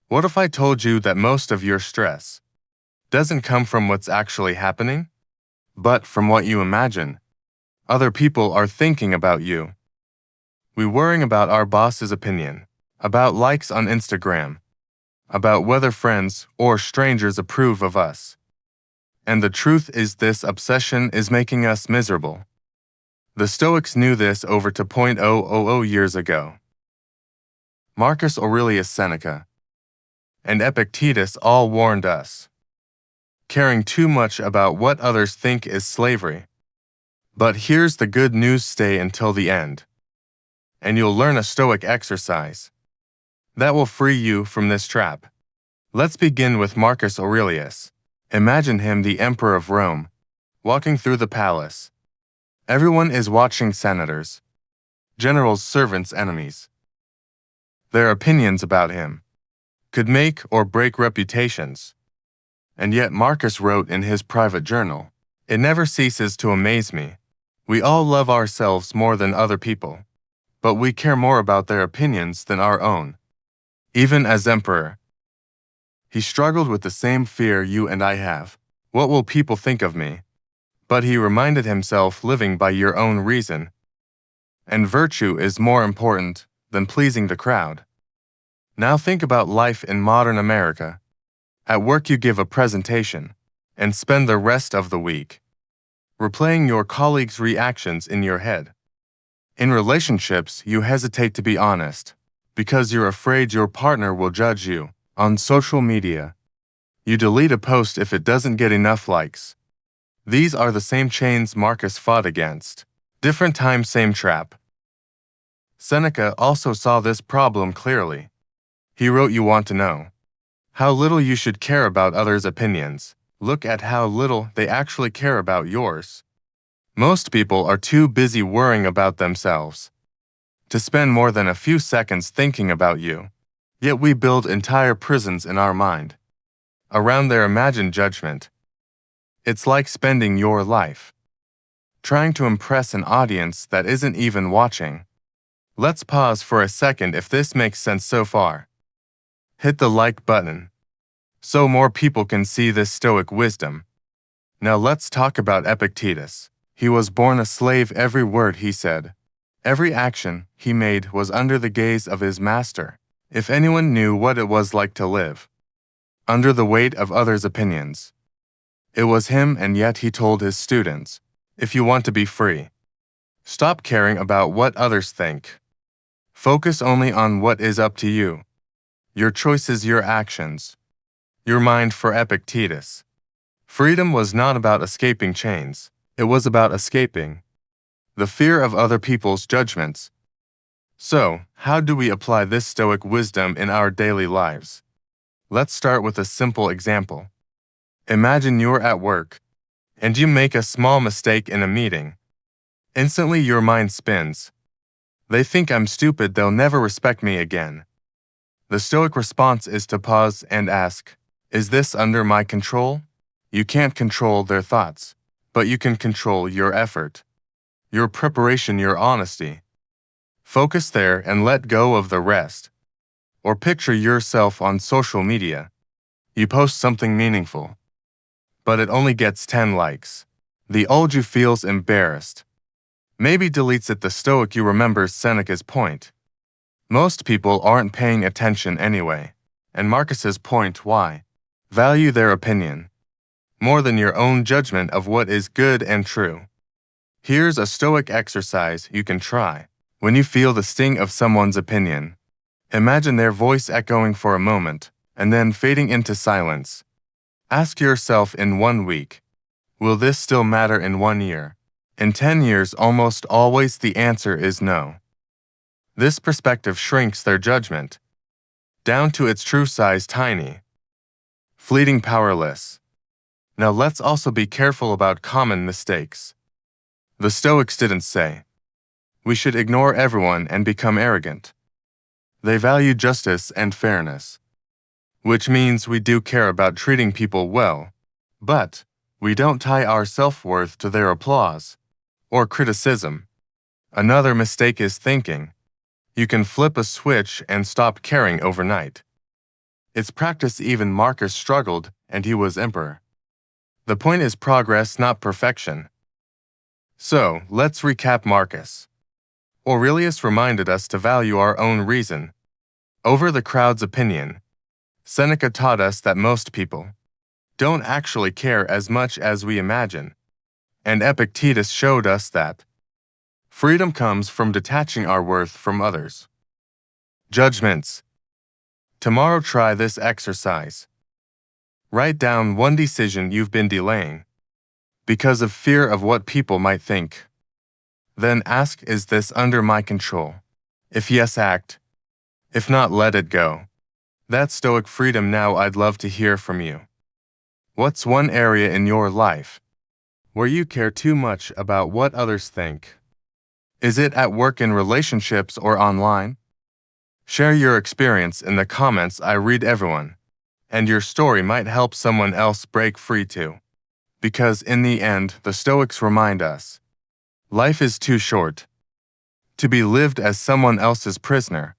What if I told you that most of your stress doesn't come from what's actually happening, but from what you imagine other people are thinking about you? We're worrying about our boss's opinion, about likes on Instagram, about whether friends or strangers approve of us. And the truth is this obsession is making us miserable. The Stoics knew this over 2,000 years ago. Marcus Aurelius Seneca and Epictetus all warned us. Caring too much about what others think is slavery. But here's the good news: stay until the end, and you'll learn a Stoic exercise that will free you from this trap. Let's begin with Marcus Aurelius. Imagine him, the emperor of Rome, walking through the palace. Everyone is watching: senators, generals, servants, enemies. Their opinions about him could make or break reputations. And yet Marcus wrote in his private journal, "It never ceases to amaze me. We all love ourselves more than other people, but we care more about their opinions than our own." Even as emperor, he struggled with the same fear you and I have. What will people think of me? But he reminded himself, living by your own reason and virtue is more important than pleasing the crowd. Now think about life in modern America. At work you give a presentation and spend the rest of the week replaying your colleagues' reactions in your head. In relationships, you hesitate to be honest because you're afraid your partner will judge you. On social media, you delete a post if it doesn't get enough likes. These are the same chains Marcus fought against. Different time, same trap. Seneca also saw this problem clearly. He wrote, "You want to know how little you should care about others' opinions? Look at how little they actually care about yours." Most people are too busy worrying about themselves to spend more than a few seconds thinking about you. Yet we build entire prisons in our mind around their imagined judgment. It's like spending your life trying to impress an audience that isn't even watching. Let's pause for a second if this makes sense so far. Hit the like button so more people can see this Stoic wisdom. Now let's talk about Epictetus. He was born a slave. Every word he said, every action he made was under the gaze of his master. If anyone knew what it was like to live under the weight of others' opinions, it was him. And yet he told his students, if you want to be free, stop caring about what others think. Focus only on what is up to you. Your choices, your actions, your mind. For Epictetus, freedom was not about escaping chains. It was about escaping the fear of other people's judgments. So, how do we apply this Stoic wisdom in our daily lives? Let's start with a simple example. Imagine you're at work, and you make a small mistake in a meeting. Instantly your mind spins. They think I'm stupid, they'll never respect me again. The Stoic response is to pause and ask, is this under my control? You can't control their thoughts, but you can control your effort, your preparation, your honesty. Focus there and let go of the rest. Or picture yourself on social media. You post something meaningful, but it only gets 10 likes. The old you feels embarrassed. Maybe deletes it. The Stoic you remembers Seneca's point. Most people aren't paying attention anyway. And Marcus's point, why? Value their opinion more than your own judgment of what is good and true. Here's a Stoic exercise you can try. When you feel the sting of someone's opinion, imagine their voice echoing for a moment and then fading into silence. Ask yourself, in 1 week, will this still matter? In 1 year? In 10 years? Almost always the answer is no. This perspective shrinks their judgment down to its true size: tiny, fleeting, powerless. Now let's also be careful about common mistakes. The Stoics didn't say we should ignore everyone and become arrogant. They value justice and fairness, which means we do care about treating people well, but we don't tie our self-worth to their applause or criticism. Another mistake is thinking you can flip a switch and stop caring overnight. Its practice even Marcus struggled, and he was emperor. The point is progress, not perfection. So, let's recap Marcus. Aurelius reminded us to value our own reason over the crowd's opinion. Seneca taught us that most people don't actually care as much as we imagine. And Epictetus showed us that freedom comes from detaching our worth from others. Judgments. Tomorrow try this exercise. Write down one decision you've been delaying because of fear of what people might think. Then ask, is this under my control? If yes, act. If not, let it go. That's Stoic freedom. Now I'd love to hear from you. What's one area in your life where you care too much about what others think? Is it at work, in relationships, or online? Share your experience in the comments. I read everyone, and your story might help someone else break free too. Because in the end, the Stoics remind us, life is too short to be lived as someone else's prisoner.